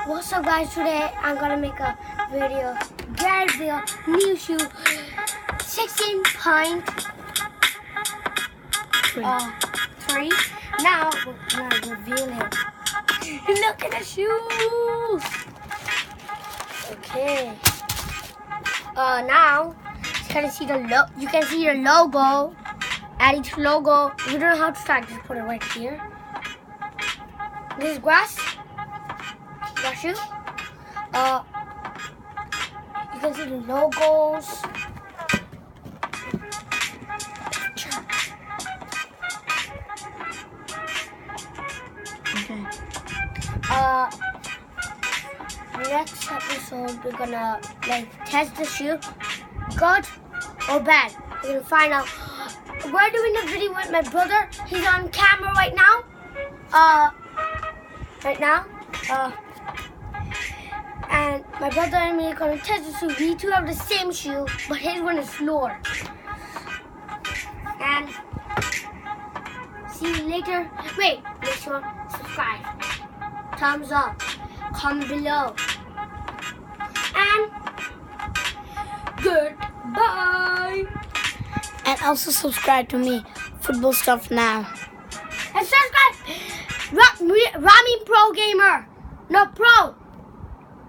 What's up guys, today I'm gonna make a video. Get the new shoe 16.3. Now we're gonna reveal it. Look at the shoes. Okay. Now you can see the logo. Add each logo. You don't know how to start, just put it right here. This is grass shoe. You can see the logos. Okay. Next episode we're gonna test the shoe, good or bad. We're gonna find out. We're doing a video with my brother. He's on camera right now. And my brother and me are gonna test the shoe. We two have the same shoe, but his one is slower. And see you later. Wait, make sure subscribe, thumbs up, comment below, and goodbye. And also subscribe to me, Football Stuff Now. And subscribe, Rami Pro Gamer. No, Pro.